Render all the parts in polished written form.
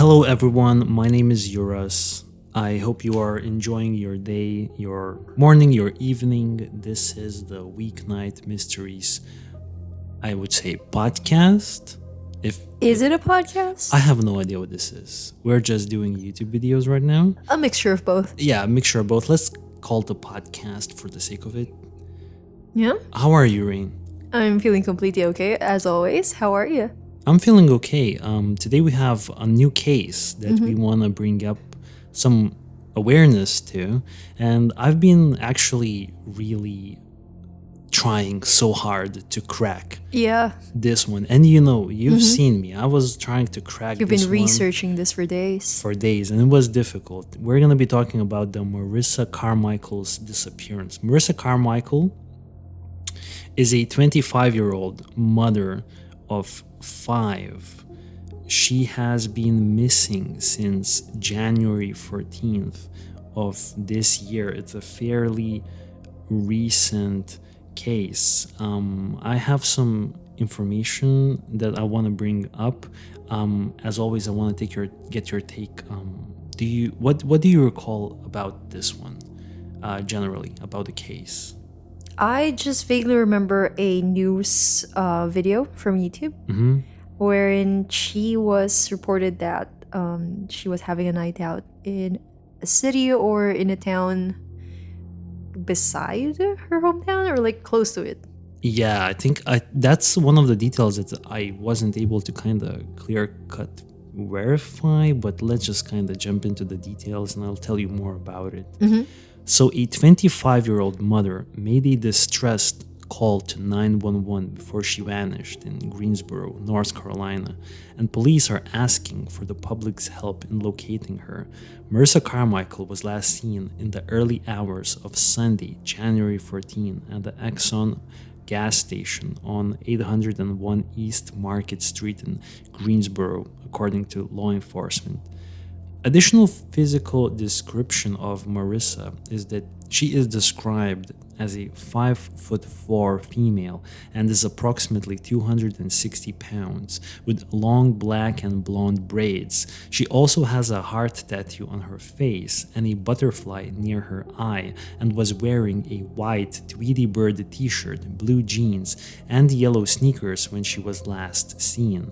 Hello, everyone. My name is Yuras. I hope you are enjoying your day, your morning, your evening. This is the Weeknight Mysteries, I would say, podcast. Is it a podcast? I have no idea what this is. We're just doing YouTube videos right now. A mixture of both. Yeah, a mixture of both. Let's call it a podcast for the sake of it. Yeah? How are you, Rain? I'm feeling completely okay, as always. How are you? I'm feeling okay. Today we have a new case that we want to bring up some awareness to, and I've been actually really trying so hard to crack Yeah. this one. And you've seen me. I was trying to crack You've this been one researching this for days. for days, and it was difficult. We're going to be talking about the Marissa Carmichael's disappearance. Marissa Carmichael is a 25-year-old mother of 5. She has been missing since January 14th of this year. It's a fairly recent case. I have some information that I want to bring up. As always, I want to get your take. What do you recall about this one, generally about the case? I just vaguely remember a news video from YouTube wherein she was reported that she was having a night out in a city or in a town beside her hometown or like close to it. Yeah, I think that's one of the details that I wasn't able to kind of clear-cut verify, but let's just kind of jump into the details and I'll tell you more about it. So a 25-year-old mother made a distressed call to 911 before she vanished in Greensboro, North Carolina, and police are asking for the public's help in locating her. Marissa Carmichael was last seen in the early hours of Sunday, January 14, at the Exxon gas station on 801 East Market Street in Greensboro, according to law enforcement. Additional physical description of Marissa is that she is described as a 5'4" female and is approximately 260 pounds with long black and blonde braids. She also has a heart tattoo on her face and a butterfly near her eye and was wearing a white Tweety Bird T-shirt, blue jeans, and yellow sneakers when she was last seen.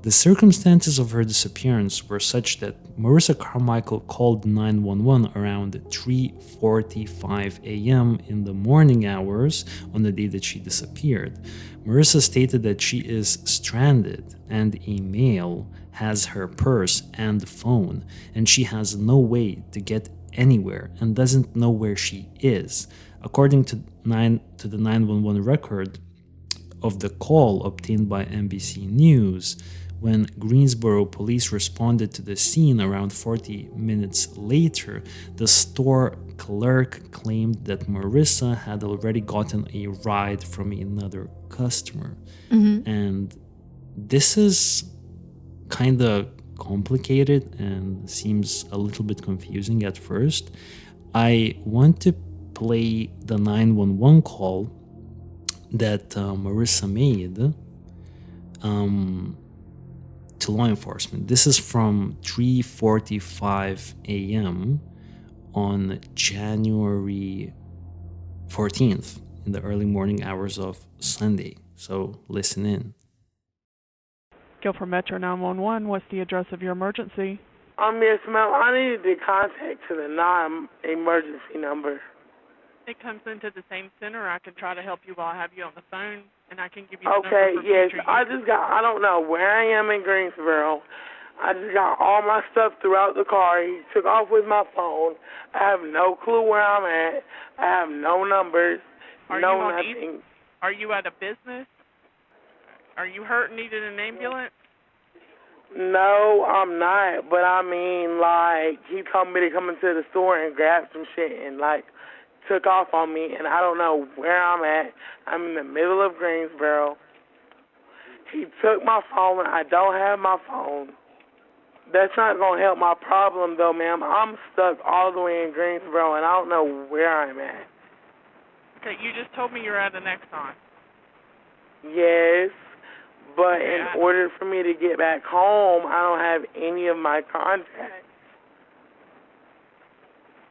The circumstances of her disappearance were such that Marissa Carmichael called 911 around 3:45 a.m. in the morning hours on the day that she disappeared. Marissa stated that she is stranded and a male has her purse and phone, and she has no way to get anywhere and doesn't know where she is. According to the 911 record of the call obtained by NBC News, when Greensboro police responded to the scene around 40 minutes later, the store clerk claimed that Marissa had already gotten a ride from another customer. And this is kind of complicated and seems a little bit confusing at first. I want to play the 911 call that Marissa made to law enforcement. This is from 3:45 a.m. on January 14th in the early morning hours of Sunday. So listen in. Guilford Metro 911, what's the address of your emergency? Yes, ma'am. I needed to contact to the non-emergency number. It comes into the same center. I can try to help you while I have you on the phone, and I can give you the Okay, number for yes. future use. I don't know where I am in Greensboro. I just got all my stuff throughout the car. He took off with my phone. I have no clue where I'm at. I have no numbers, nothing. Are you at a business? Are you hurt and needed an ambulance? No, I'm not. But I mean, like, he told me to come into the store and grab some shit and, like, took off on me, and I don't know where I'm at. I'm in the middle of Greensboro. He took my phone. I don't have my phone. That's not going to help my problem, though, ma'am. I'm stuck all the way in Greensboro, and I don't know where I'm at. Okay, you just told me you're at an Exxon. Yes, But in order for me to get back home, I don't have any of my contacts.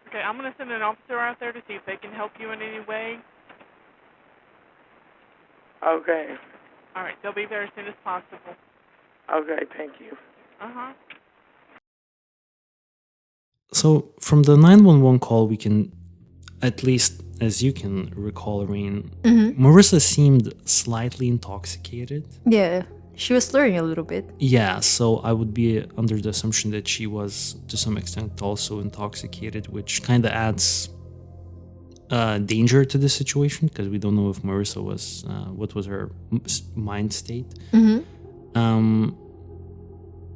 Okay, I'm going to send an officer out there to see if they can help you in any way. Okay. All right, they'll be there as soon as possible. Okay, thank you. Uh-huh. So from the 911 call, we can, at least as you can recall, Rain, Marissa seemed slightly intoxicated. Yeah, she was slurring a little bit. Yeah, so I would be under the assumption that she was to some extent also intoxicated, which kind of adds danger to the situation, because we don't know if Marissa was, what was her mind state.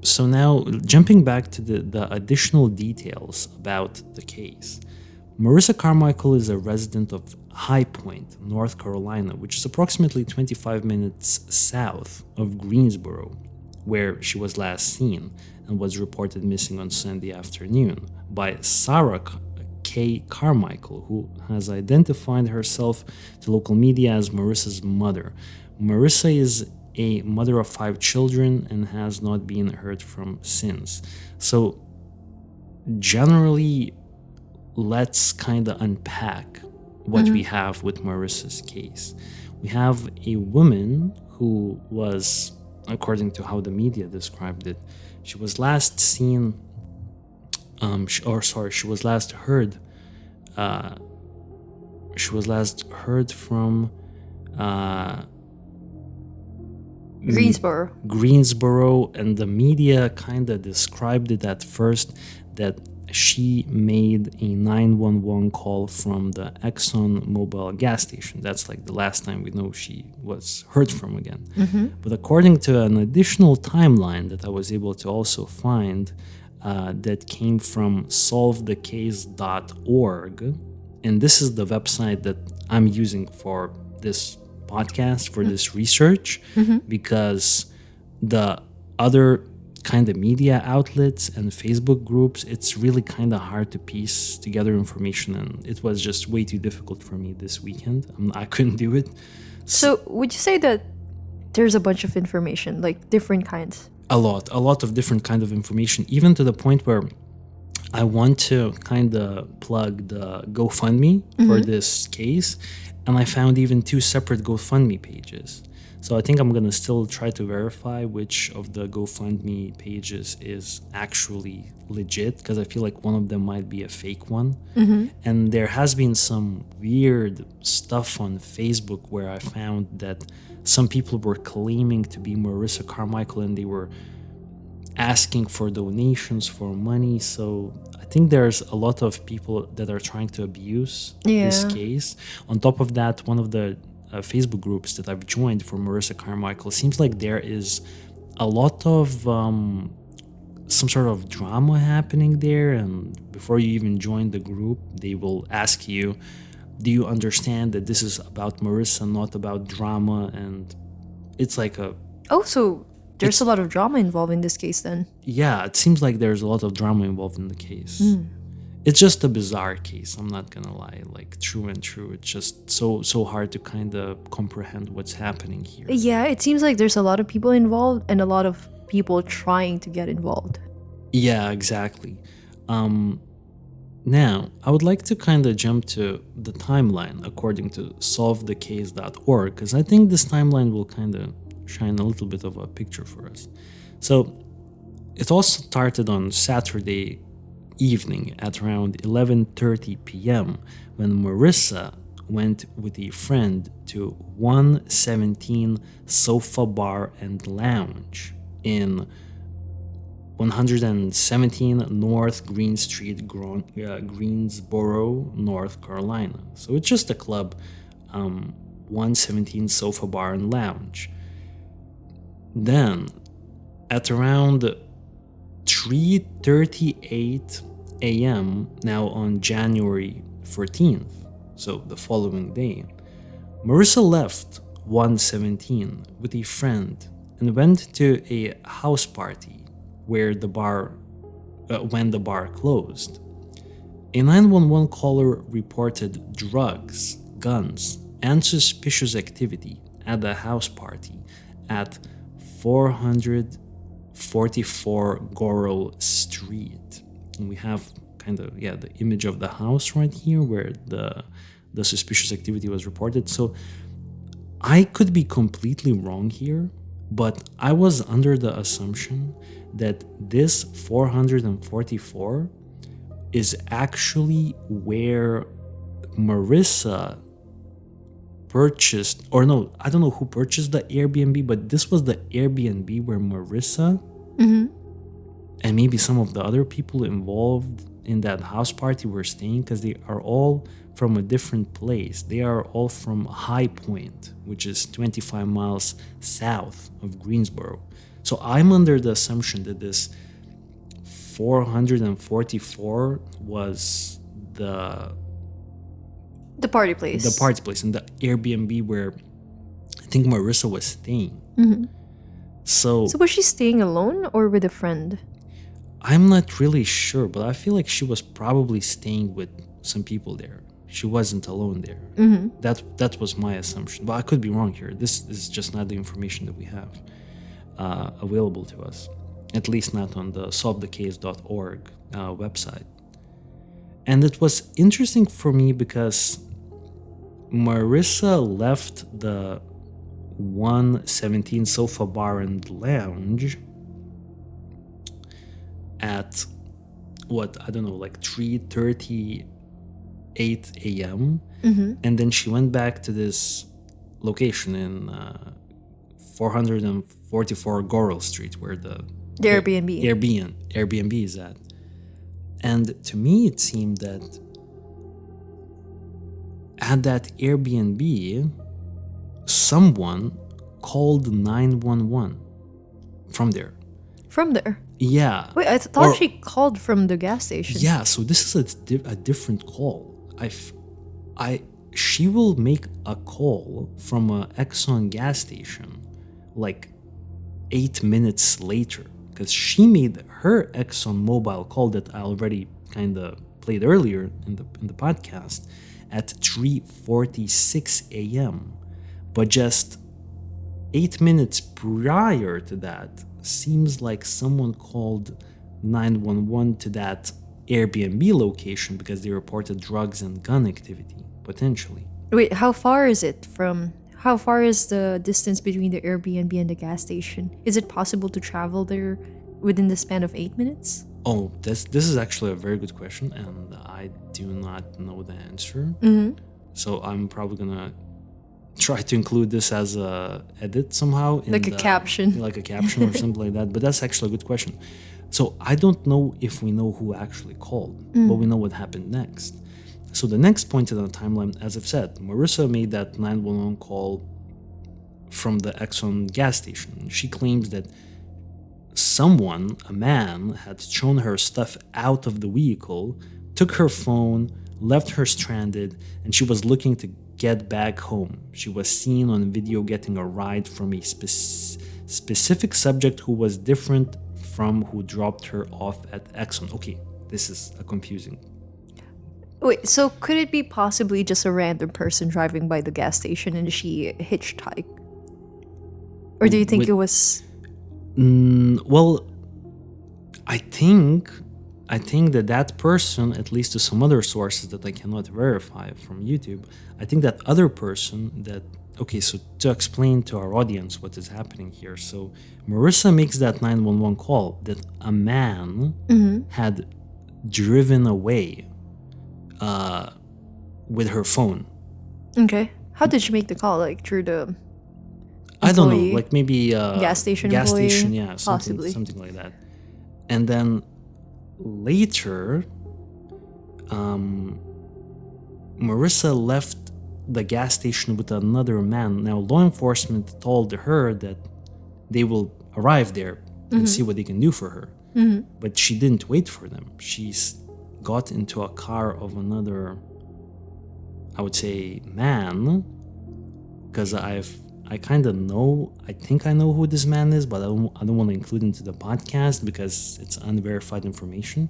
So now, jumping back to the additional details about the case, Marissa Carmichael is a resident of High Point, North Carolina, which is approximately 25 minutes south of Greensboro, where she was last seen and was reported missing on Sunday afternoon by Sarah K. Carmichael, who has identified herself to local media as Marissa's mother. Marissa is a mother of 5 children and has not been heard from since. So generally, let's kind of unpack what we have with Marissa's case. We have a woman who was, according to how the media described it, she was last seen, she was last heard from Greensboro, and the media kind of described it at first that she made a 911 call from the Exxon mobile gas station. That's like the last time we know she was heard from again. But according to an additional timeline that I was able to also find, that came from solvethecase.org, and this is the website that I'm using for this podcast, for this research, because the other kind of media outlets and Facebook groups, it's really kind of hard to piece together information, and it was just way too difficult for me this weekend. I couldn't do it. So would you say that there's a bunch of information, like different kinds? A lot of different kind of information, even to the point where I want to kind of plug the GoFundMe for this case, and I found even 2 separate GoFundMe pages. So I think I'm going to still try to verify which of the GoFundMe pages is actually legit, because I feel like one of them might be a fake one. And there has been some weird stuff on Facebook where I found that some people were claiming to be Marissa Carmichael and they were asking for donations for money. So I think there's a lot of people that are trying to abuse this case. On top of that, one of the Facebook groups that I've joined for Marissa Carmichael, seems like there is a lot of some sort of drama happening there, and before you even join the group, they will ask you, do you understand that this is about Marissa, not about drama? And it's like so there's a lot of drama involved in this case then. Yeah, it seems like there's a lot of drama involved in the case. It's just a bizarre case, I'm not gonna lie, like true and true. It's just so hard to kind of comprehend what's happening here. Yeah, it seems like there's a lot of people involved and a lot of people trying to get involved. Yeah, exactly. Now, I would like to kind of jump to the timeline according to solvethecase.org, because I think this timeline will kind of shine a little bit of a picture for us. So, it all started on Saturday evening at around 11:30 p.m. when Marissa went with a friend to 117 Sofa Bar and Lounge in 117 North Green Street, Greensboro, North Carolina. So it's just a club, 117 Sofa Bar and Lounge. Then, at around 3:38 a.m., now on January 14th, so the following day, Marissa left 117 with a friend and went to a house party where when the bar closed. A 911 caller reported drugs, guns, and suspicious activity at the house party at 444 Goral Street. And we have kind of, the image of the house right here where the suspicious activity was reported. So I could be completely wrong here, but I was under the assumption that this 444 is actually where Marissa purchased, or no, I don't know who purchased the Airbnb, but this was the Airbnb where Marissa and maybe some of the other people involved in that house party were staying, because they are all from a different place. They are all from High Point, which is 25 miles south of Greensboro. So I'm under the assumption that this 444 was the party place. The party place and the Airbnb where I think Marissa was staying. So was she staying alone or with a friend? I'm not really sure, but I feel like she was probably staying with some people there. She wasn't alone there. That was my assumption. But I could be wrong here. This is just not the information that we have available to us. At least not on the solvethecase.org website. And it was interesting for me because Marissa left the 117 Sofa Bar and Lounge at like 3:38 a.m. And then she went back to this location in 444 Goral Street where the Airbnb is at. And to me it seemed that at that Airbnb someone called 911 from there. From there? Yeah. Wait, I thought she called from the gas station. Yeah, so this is a different call. She will make a call from a Exxon gas station like 8 minutes later, because she made her Exxon mobile call that I already kind of played earlier in the podcast at 3:46 a.m. But just 8 minutes prior to that, seems like someone called 911 to that Airbnb location because they reported drugs and gun activity, potentially. Wait, how far is the distance between the Airbnb and the gas station? Is it possible to travel there within the span of 8 minutes? Oh, this is actually a very good question, and I do not know the answer. So I'm probably gonna try to include this as a edit somehow, like a caption or something like that. But that's actually a good question. So I don't know if we know who actually called, but we know what happened next. So the next point in the timeline, as I've said, Marissa made that 911 call from the Exxon gas station. She claims that someone, a man, had thrown her stuff out of the vehicle, took her phone, left her stranded, and she was looking to get back home. She was seen on video getting a ride from a specific subject who was different from who dropped her off at Exxon. Okay, this is confusing. Wait, so could it be possibly just a random person driving by the gas station and she hitchhiked? Or do you think it was... Well, I think that person, at least to some other sources that I cannot verify from YouTube, I think that other person that... Okay, so to explain to our audience what is happening here. So Marissa makes that 911 call that a man had driven away with her phone. Okay. How did she make the call? Like through the employee? I don't know, like maybe gas station employee? Yeah, Possibly. something like that. And then later, Marissa left the gas station with another man. Now, law enforcement told her that they will arrive there and see what they can do for her. But she didn't wait for them. She got into a car of another, I would say, man, because I kind of know, I think I know who this man is, but I don't want to include him to the podcast because it's unverified information.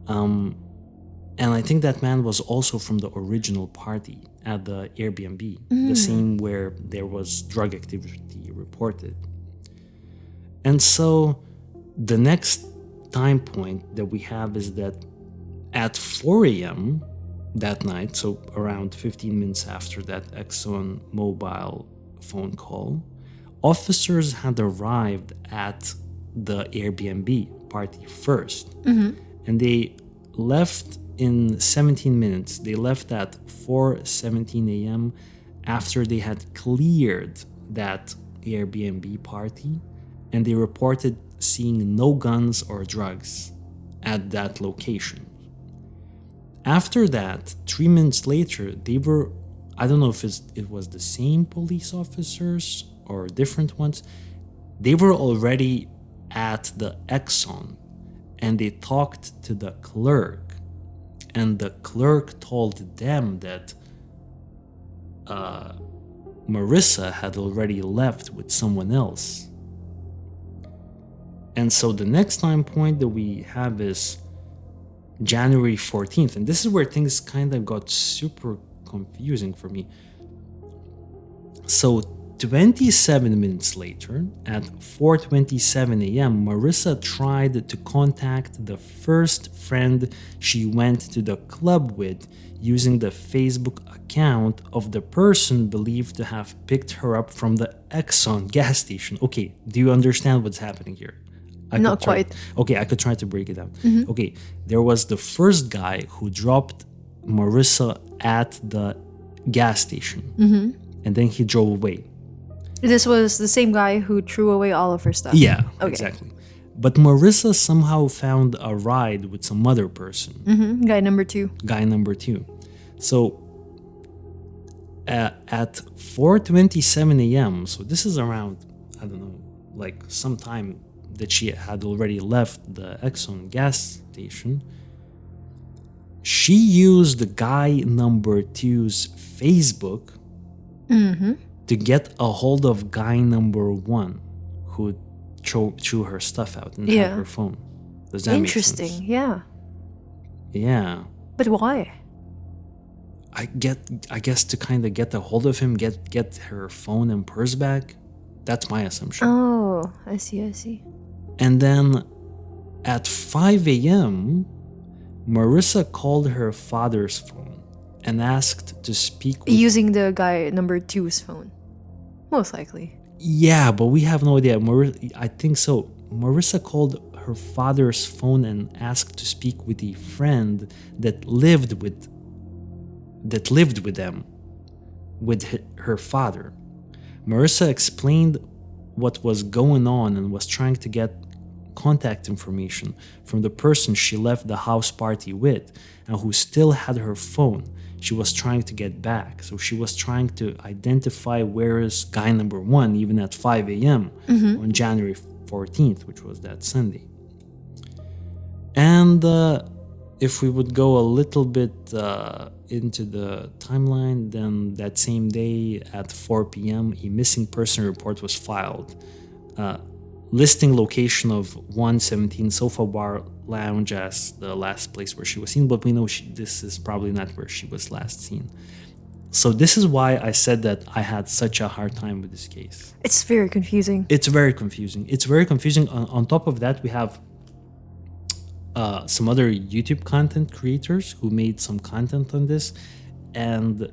And I think that man was also from the original party at the Airbnb, the same where there was drug activity reported. And so the next time point that we have is that at 4 a.m. that night, so around 15 minutes after that Exxon mobile phone call, officers had arrived at the Airbnb party first. And they left in 17 minutes. They left at 4:17 a.m. after they had cleared that Airbnb party, and they reported seeing no guns or drugs at that location. After that, 3 minutes later, they were, I don't know if it was the same police officers or different ones, they were already at the Exxon, and they talked to the clerk, and the clerk told them that Marissa had already left with someone else. And so the next time point that we have is January 14th, and this is where things kind of got super confusing for me. So 27 minutes later, at 4:27 a.m., Marissa tried to contact the first friend she went to the club with using the Facebook account of the person believed to have picked her up from the Exxon gas station. Okay, do you understand what's happening here? Not quite. Okay, I could try to break it down. Okay, there was the first guy who dropped Marissa at the gas station, and then he drove away. This was the same guy who threw away all of her stuff. Yeah, Okay. exactly. But Marissa somehow found a ride with some other person, Guy number 2. guy number 2. So at 4:27 a.m., so this is around, I don't know, like sometime that she had already left the Exxon gas station, she used the guy number 2's Facebook to get a hold of guy number 1 who threw her stuff out and had her phone. Does that make sense? Interesting, yeah. Yeah. But why? I guess to kind of get a hold of him, get her phone and purse back. That's my assumption. Oh, I see. And then at 5 a.m., Marissa called her father's phone and asked to speak with... Using the guy number 2's phone. Most likely. Yeah, but we have no idea. I think so. Marissa called her father's phone and asked to speak with a friend that lived with them, with her father. Marissa explained what was going on and was trying to get contact information from the person she left the house party with and who still had her phone. She was trying to get back. So she was trying to identify where is guy number 1 even at 5 a.m. On January 14th, which was that Sunday. And if we would go a little bit into the timeline, then that same day at 4 p.m., a missing person report was filed, listing location of 117 Sofa Bar Lounge as the last place where she was seen, but we know this is probably not where she was last seen. So this is why I said that I had such a hard time with this case. It's very confusing. It's very confusing. On top of that, we have some other YouTube content creators who made some content on this, and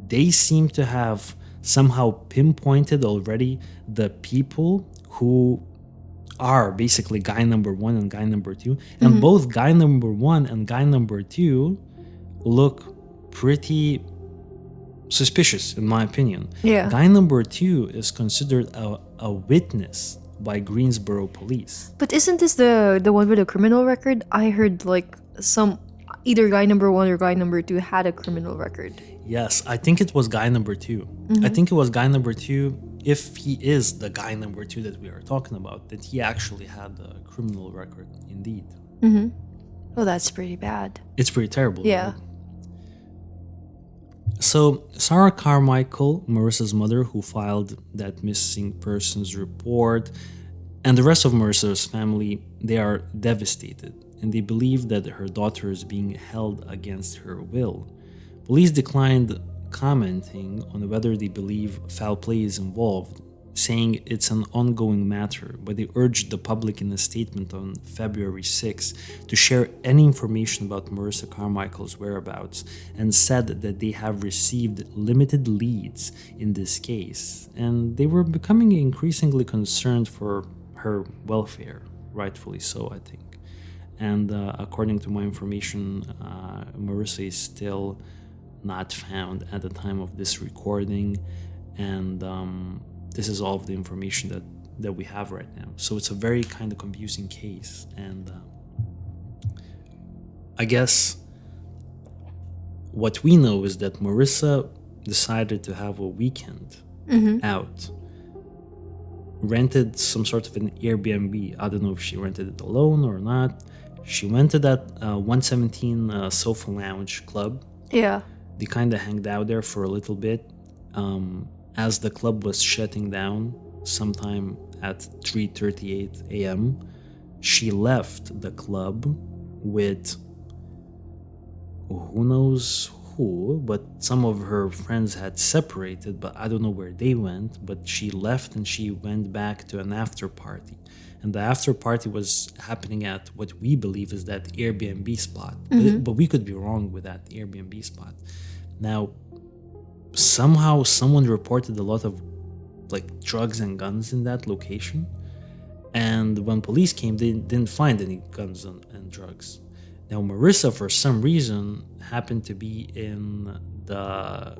they seem to have somehow pinpointed already the people who are basically guy number 1 and guy number 2, and both guy number 1 and guy number 2 look pretty suspicious in my opinion. Yeah. Guy number 2 is considered a witness by Greensboro police. But isn't this the one with a criminal record? I heard like either guy number 1 or guy number 2 had a criminal record. Yes, I think it was guy number 2. I think it was guy number 2. If he is the guy number 2 that we are talking about, that he actually had a criminal record indeed. Oh, that's pretty bad. It's pretty terrible. Yeah. Right? So Sarah Carmichael, Marissa's mother, who filed that missing persons report, and the rest of Marissa's family, they are devastated, and they believe that her daughter is being held against her will. Police declined commenting on whether they believe foul play is involved, saying it's an ongoing matter, but they urged the public in a statement on February 6 to share any information about Marissa Carmichael's whereabouts, and said that they have received limited leads in this case, and they were becoming increasingly concerned for her welfare, rightfully so, I think. And according to my information, Marissa is still not found at the time of this recording, and this is all of the information that we have right now. So it's a very kind of confusing case, and I guess what we know is that Marissa decided to have a weekend out, rented some sort of an Airbnb. I don't know if she rented it alone or not. She went to that 117 Sofa Lounge club. Yeah. They kind of hanged out there for a little bit. As the club was shutting down sometime at 3:38 a.m., she left the club with who knows who, but some of her friends had separated, but I don't know where they went. But she left and she went back to an after party. And the after party was happening at what we believe is that Airbnb spot. But we could be wrong with that Airbnb spot. Now, somehow someone reported a lot of like drugs and guns in that location, and when police came, they didn't find any guns and drugs. Now Marissa, for some reason, happened to be in the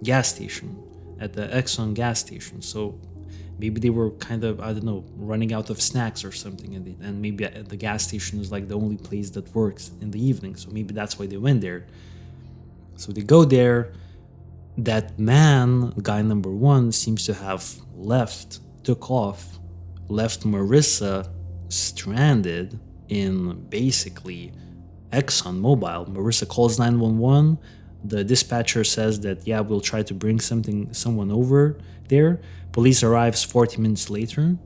gas station, at the Exxon gas station, so maybe they were kind of, I don't know, running out of snacks or something, and maybe the gas station is like the only place that works in the evening, so maybe that's why they went there. So they go there. That man, guy number one, seems to have took off, left Marissa stranded in basically Exxon Mobil. Marissa calls 911. The dispatcher says that, yeah, we'll try to bring someone over there. Police arrives 40 minutes later,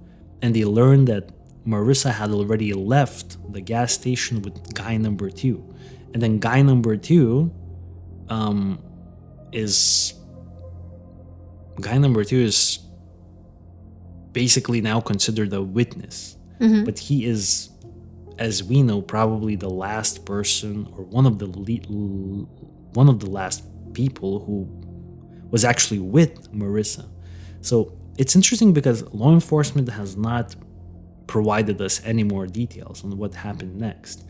and they learn that Marissa had already left the gas station with guy number two. And then guy number two is basically now considered a witness, but he is, as we know, probably the last person or one of the last people who was actually with Marissa. So it's interesting because law enforcement has not provided us any more details on what happened next.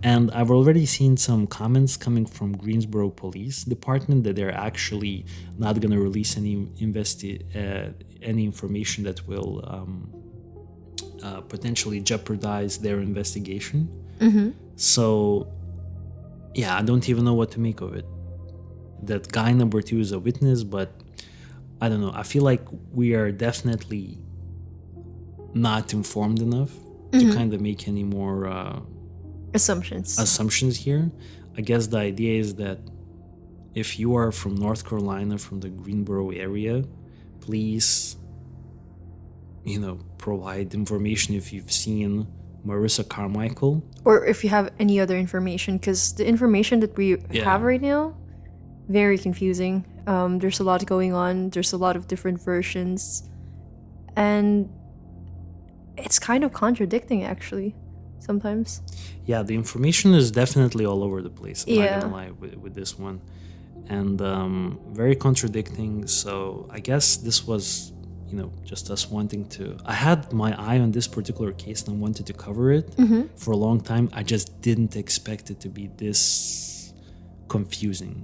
And I've already seen some comments coming from Greensboro Police Department that they're actually not going to release any information that will potentially jeopardize their investigation. So yeah, I don't even know what to make of it. That guy number two is a witness, but I don't know. I feel like we are definitely not informed enough to kind of make any more assumptions here. I guess the idea is that if you are from North Carolina, from the Greensboro area, please, provide information if you've seen Marissa Carmichael, or if you have any other information, because the information that we have right now, very confusing. There's a lot going on. There's a lot of different versions, and it's kind of contradicting, actually, sometimes. Yeah, the information is definitely all over the place. I'm not gonna lie with this one, and very contradicting. So I guess this was, just us wanting to. I had my eye on this particular case and I wanted to cover it for a long time. I just didn't expect it to be this confusing,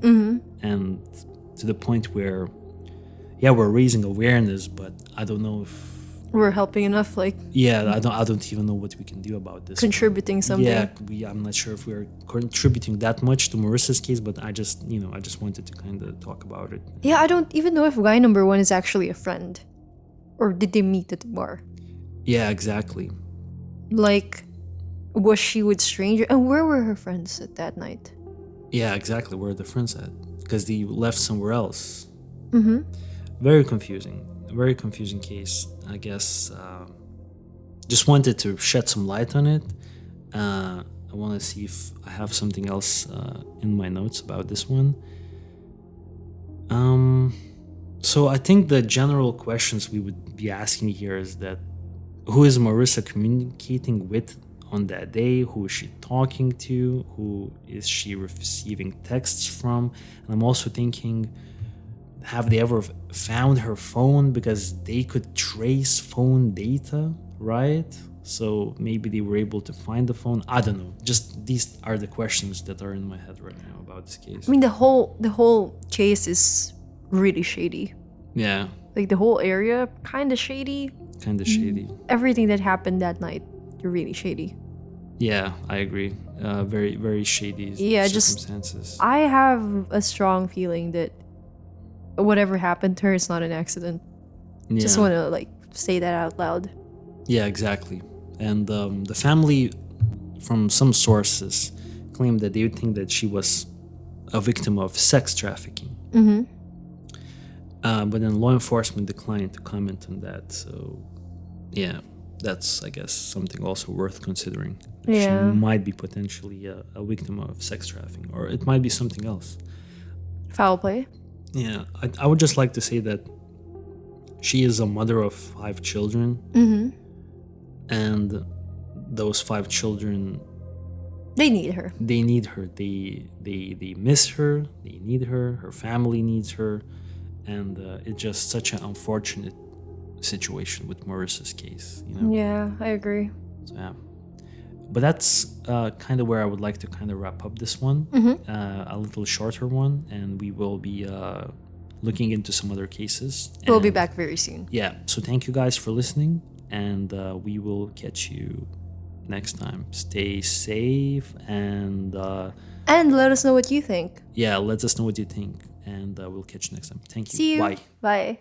and to the point where, we're raising awareness, but I don't know if we're helping enough, I don't even know what we can do about this. Contributing something. I'm not sure if we're contributing that much to Marissa's case, but I just wanted to kind of talk about it. Yeah, I don't even know if guy number one is actually a friend, or did they meet at the bar? Yeah, exactly. Like, was she with strangers? And where were her friends at that night? Yeah, exactly. Where are the friends at? Because they left somewhere else. Very confusing. Very confusing case. I guess just wanted to shed some light on it. I want to see if I have something else in my notes about this one. So I think the general questions we would be asking here is that who is Marissa communicating with on that day? Who is she talking to? Who is she receiving texts from? And I'm also thinking, have they ever found her phone? Because they could trace phone data, right? So maybe they were able to find the phone. I don't know. Just these are the questions that are in my head right now about this case. I mean, the whole case is really shady. Yeah. Like the whole area, kind of shady. Kind of shady. Everything that happened that night, really shady. Yeah, I agree. Very, very shady circumstances. I have a strong feeling that whatever happened to her is not an accident. Yeah. Just want to like say that out loud. Yeah, exactly. And the family, from some sources, claimed that they would think that she was a victim of sex trafficking. But then law enforcement declined to comment on that. So, yeah, that's, I guess, something also worth considering. Yeah. She might be potentially a victim of sex trafficking, or it might be something else. Foul play? Yeah, I would just like to say that she is a mother of 5 children. And those 5 children, they need her. They need her. They miss her. They need her. Her family needs her. And it's just such an unfortunate situation with Marissa's case, you know? Yeah, I agree. So, yeah. But that's kind of where I would like to kind of wrap up this one. A little shorter one. And we will be looking into some other cases. We'll be back very soon. Yeah. So thank you guys for listening. And we will catch you next time. Stay safe and let us know what you think. Yeah, let us know what you think. And we'll catch you next time. Thank you. See you. Bye. Bye.